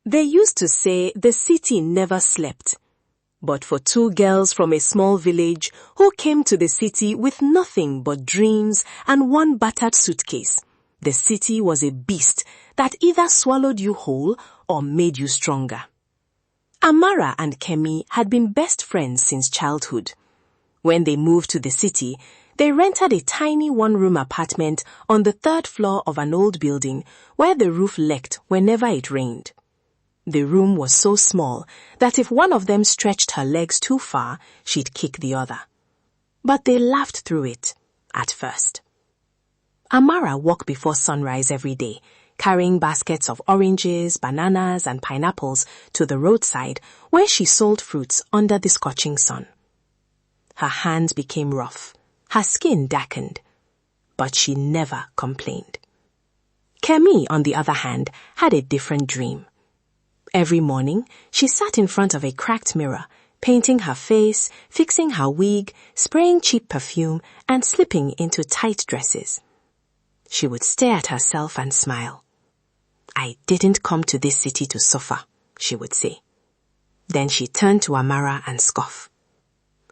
They used to say the city never slept. But for two girls from a small village who came to the city with nothing but dreams and one battered suitcase, the city was a beast that either swallowed you whole or made you stronger. Amara and Kemi had been best friends since childhood. When they moved to the city, they rented a tiny one-room apartment on the 3rd floor of an old building where the roof leaked whenever it rained. The room was so small that if one of them stretched her legs too far, she'd kick the other. But they laughed through it, at first. Amara walked before sunrise every day, carrying baskets of oranges, bananas, and pineapples to the roadside where she sold fruits under the scorching sun. Her hands became rough, her skin darkened, but she never complained. Kemi, on the other hand, had a different dream. Every morning, she sat in front of a cracked mirror, painting her face, fixing her wig, spraying cheap perfume, and slipping into tight dresses. She would stare at herself and smile. "I didn't come to this city to suffer," she would say. Then she turned to Amara and scoff.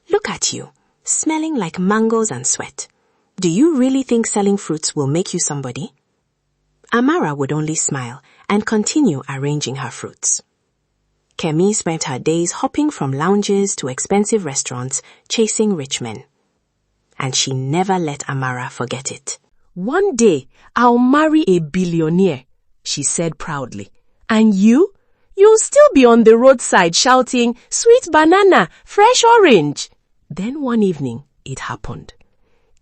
"Look at you, smelling like mangoes and sweat. Do you really think selling fruits will make you somebody?" Amara would only smile and continue arranging her fruits. Kemi spent her days hopping from lounges to expensive restaurants, chasing rich men. And she never let Amara forget it. "One day, I'll marry a billionaire," she said proudly. "And you'll still be on the roadside shouting, 'Sweet banana, fresh orange.'" Then one evening, it happened.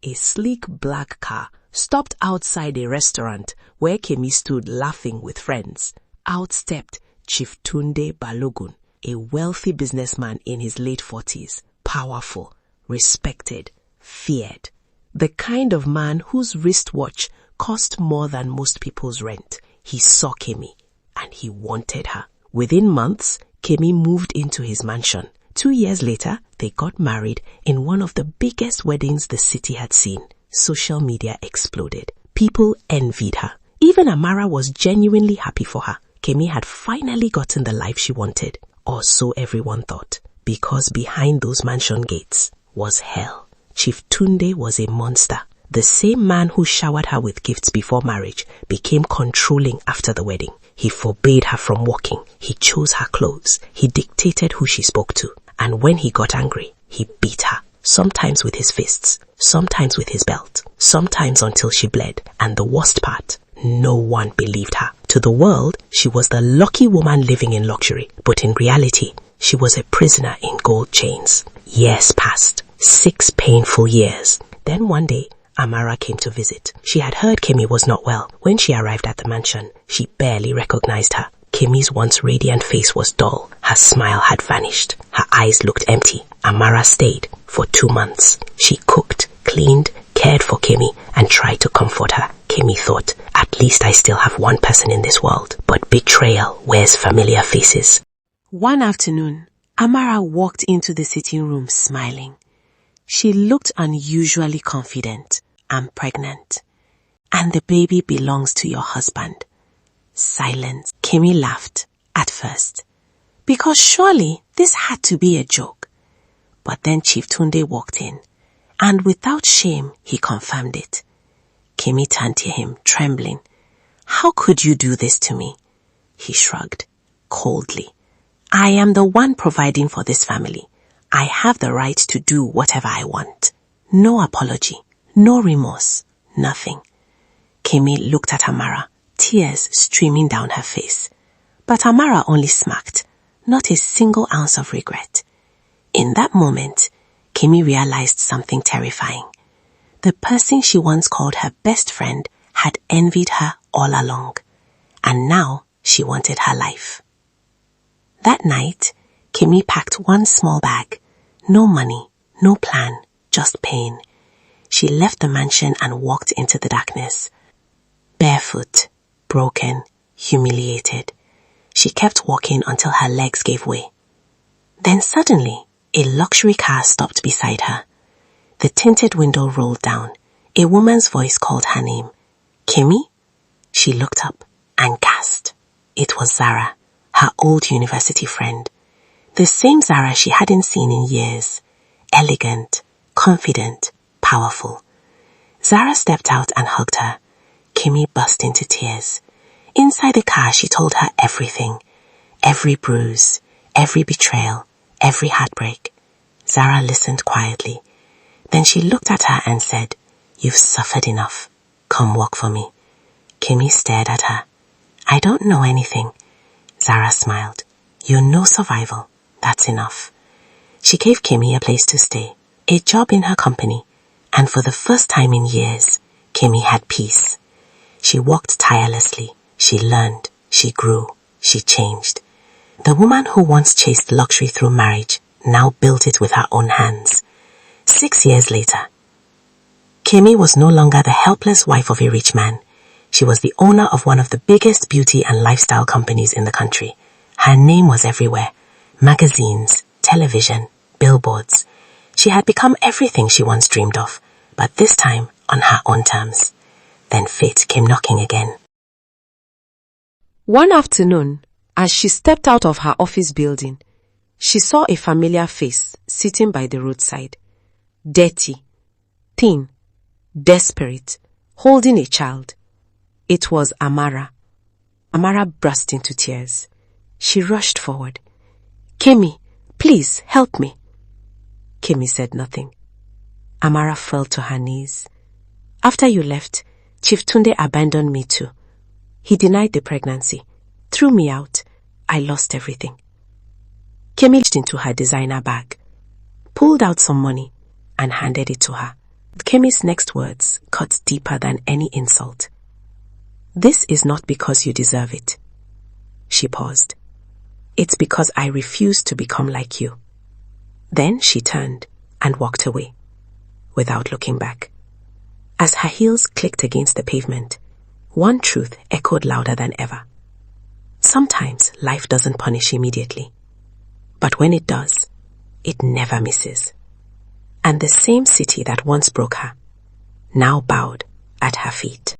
A sleek black car stopped outside a restaurant where Kemi stood laughing with friends. Out stepped Chief Tunde Balogun, a wealthy businessman in his late 40s, powerful, respected, feared. The kind of man whose wristwatch cost more than most people's rent. He saw Kemi and he wanted her. Within months, Kemi moved into his mansion. 2 years later, they got married in one of the biggest weddings the city had seen. Social media exploded. People envied her. Even Amara was genuinely happy for her. Kemi had finally gotten the life she wanted, or so everyone thought, because behind those mansion gates was hell. Chief Tunde was a monster. The same man who showered her with gifts before marriage became controlling after the wedding. He forbade her from walking. He chose her clothes. He dictated who she spoke to. And when he got angry, he beat her. Sometimes with his fists, sometimes with his belt, sometimes until she bled. And the worst part, no one believed her. To the world, she was the lucky woman living in luxury. But in reality, she was a prisoner in gold chains. Years passed. 6 painful years. Then one day, Amara came to visit. She had heard Kemi was not well. When she arrived at the mansion, she barely recognized her. Kemi's once radiant face was dull. Her smile had vanished. Her eyes looked empty. Amara stayed for 2 months. She cooked, cleaned, cared for Kemi, and tried to comfort her. Kemi thought, at least I still have one person in this world. But betrayal wears familiar faces. One afternoon, Amara walked into the sitting room smiling. She looked unusually confident. "I'm pregnant. And the baby belongs to your husband." Silence. Kemi laughed at first, because surely this had to be a joke. But then Chief Tunde walked in, and without shame, he confirmed it. Kemi turned to him, trembling. "How could you do this to me?" He shrugged, coldly. "I am the one providing for this family. I have the right to do whatever I want. No apology, no remorse, nothing." Kemi looked at Amara, tears streaming down her face. But Amara only smirked, not a single ounce of regret. In that moment, Kemi realized something terrifying. The person she once called her best friend had envied her all along, and now she wanted her life. That night, Kemi packed one small bag. No money, no plan, just pain. She left the mansion and walked into the darkness. Barefoot, broken, humiliated. She kept walking until her legs gave way. Then suddenly, a luxury car stopped beside her. The tinted window rolled down. A woman's voice called her name. "Kemi?" She looked up and gasped. It was Zara. her old university friend. The same Zara she hadn't seen in years. Elegant, confident, powerful. Zara stepped out and hugged her. Kimmy burst into tears. Inside the car, she told her everything. Every bruise, every betrayal, every heartbreak. Zara listened quietly. Then she looked at her and said, "You've suffered enough. Come walk for me." Kimmy stared at her. "I don't know anything." Zara smiled. "You know survival. That's enough." She gave Kimmy a place to stay, a job in her company, and for the first time in years, Kimmy had peace. She worked tirelessly. She learned. She grew. She changed. The woman who once chased luxury through marriage now built it with her own hands. 6 years later, Kimmy was no longer the helpless wife of a rich man. She was the owner of one of the biggest beauty and lifestyle companies in the country. Her name was everywhere. Magazines, television, billboards. She had become everything she once dreamed of, but this time on her own terms. Then fate came knocking again. One afternoon, as she stepped out of her office building, she saw a familiar face sitting by the roadside. Dirty, thin, desperate, holding a child. It was Amara. Amara burst into tears. She rushed forward. "Kimmy, please help me." Kimmy said nothing. Amara fell to her knees. "After you left, Chief Tunde abandoned me too. He denied the pregnancy, threw me out. I lost everything." Kimmy reached into her designer bag, pulled out some money, and handed it to her. Kimmy's next words cut deeper than any insult. "This is not because you deserve it." She paused. "It's because I refuse to become like you." Then she turned and walked away, without looking back. As her heels clicked against the pavement, one truth echoed louder than ever. Sometimes life doesn't punish immediately, but when it does, it never misses. And the same city that once broke her, now bowed at her feet.